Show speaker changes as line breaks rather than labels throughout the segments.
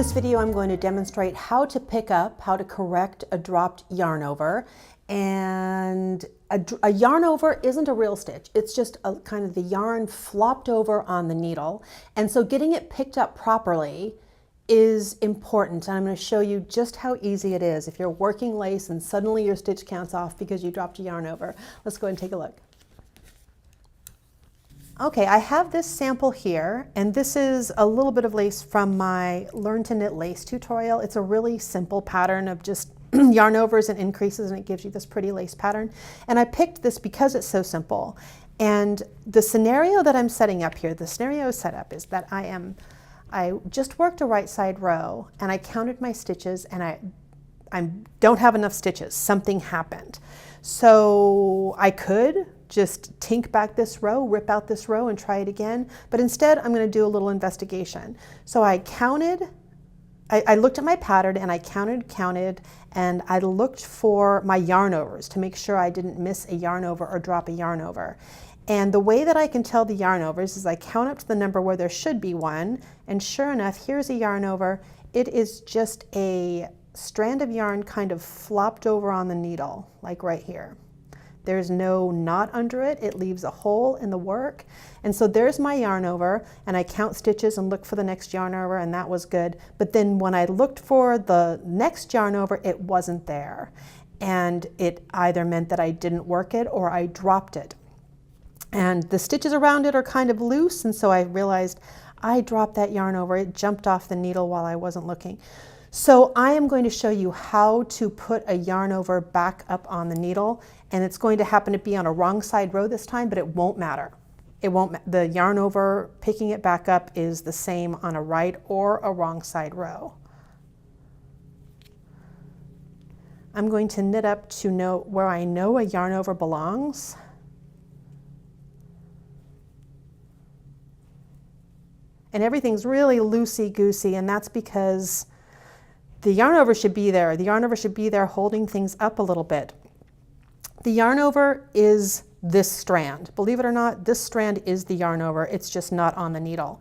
this video, I'm going to demonstrate how to pick up, how to correct a dropped yarn over. And a yarn over isn't a real stitch. It's just a kind of the yarn flopped over on the needle. And so getting it picked up properly is important. And I'm going to show you just how easy it is if you're working lace and suddenly your stitch counts off because you dropped a yarn over. Let's go ahead and take a look. Okay, I have this sample here, and this is a little bit of lace from my Learn to Knit Lace tutorial. It's a really simple pattern of just yarn overs and increases, and it gives you this pretty lace pattern. And I picked this because it's so simple. And the scenario that I'm setting up here, the scenario setup is that I just worked a right side row, and I counted my stitches, and I don't have enough stitches. Something happened. So I could just tink back this row, rip out this row and try it again. But instead, I'm going to do a little investigation. So I counted, I looked at my pattern and I counted, and I looked for my yarn overs to make sure I didn't miss a yarn over or drop a yarn over. And the way that I can tell the yarn overs is I count up to the number where there should be one, and sure enough, here's a yarn over. It is just a strand of yarn kind of flopped over on the needle, like right here. There's no knot under it. It leaves a hole in the work. And so there's my yarn over, and I count stitches and look for the next yarn over, and that was good. But then when I looked for the next yarn over, it wasn't there. And it either meant that I didn't work it or I dropped it. And the stitches around it are kind of loose, and so I realized I dropped that yarn over. It jumped off the needle while I wasn't looking. So I am going to show you how to put a yarn over back up on the needle, and it's going to happen to be on a wrong side row this time, but it won't matter. The yarn over, picking it back up is the same on a right or a wrong side row. I'm going to knit up to where I know a yarn over belongs. And everything's really loosey-goosey, and that's because the yarn over should be there. The yarn over should be there holding things up a little bit. The yarn over is this strand. Believe it or not, this strand is the yarn over. It's just not on the needle.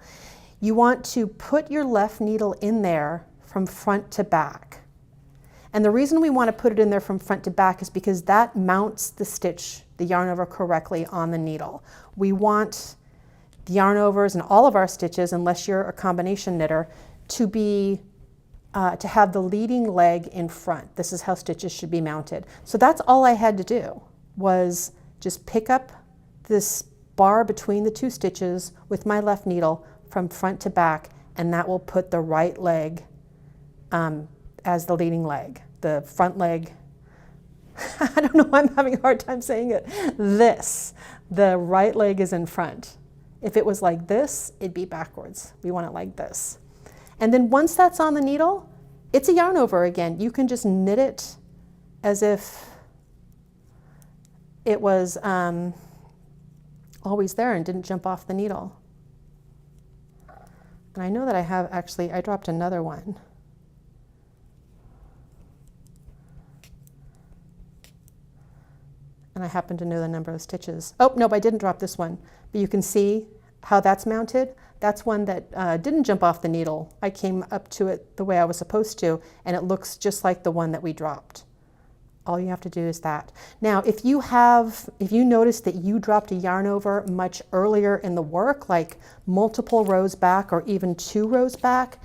You want to put your left needle in there from front to back. And the reason we want to put it in there from front to back is because that mounts the stitch, the yarn over, correctly on the needle. We want the yarn overs and all of our stitches, unless you're a combination knitter, to have the leading leg in front. This is how stitches should be mounted. So that's all I had to do, was just pick up this bar between the two stitches with my left needle from front to back, and that will put the right leg as the leading leg. The front leg, I don't know why I'm having a hard time saying it. The right leg is in front. If it was like this, it'd be backwards. We want it like this. And then once that's on the needle, it's a yarn over again. You can just knit it as if it was always there and didn't jump off the needle. And I know that I dropped another one. And I happen to know the number of stitches. Oh, nope, I didn't drop this one. But you can see how that's mounted. That's one that didn't jump off the needle. I came up to it the way I was supposed to, and it looks just like the one that we dropped. All you have to do is that. Now, if you notice that you dropped a yarn over much earlier in the work, like multiple rows back or even 2 rows back,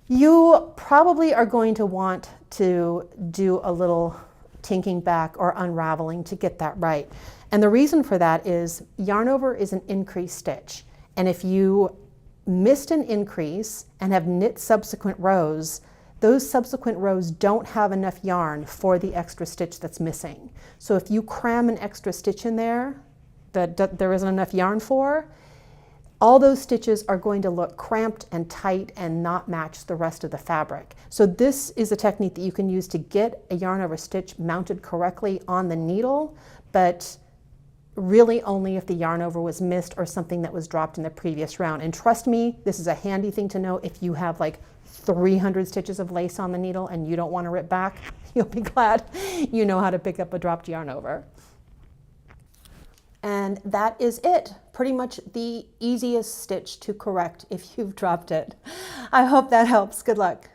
you probably are going to want to do a little tinking back or unraveling to get that right. And the reason for that is yarn over is an increase stitch. And if you missed an increase and have knit subsequent rows, those subsequent rows don't have enough yarn for the extra stitch that's missing. So if you cram an extra stitch in there that there isn't enough yarn for, all those stitches are going to look cramped and tight and not match the rest of the fabric. So this is a technique that you can use to get a yarn over stitch mounted correctly on the needle, but really only if the yarn over was missed or something that was dropped in the previous round. And trust me, this is a handy thing to know if you have like 300 stitches of lace on the needle and you don't want to rip back. You'll be glad you know how to pick up a dropped yarn over. And And that is it. Pretty much the easiest stitch to correct if you've dropped it. I hope that helps. Good luck.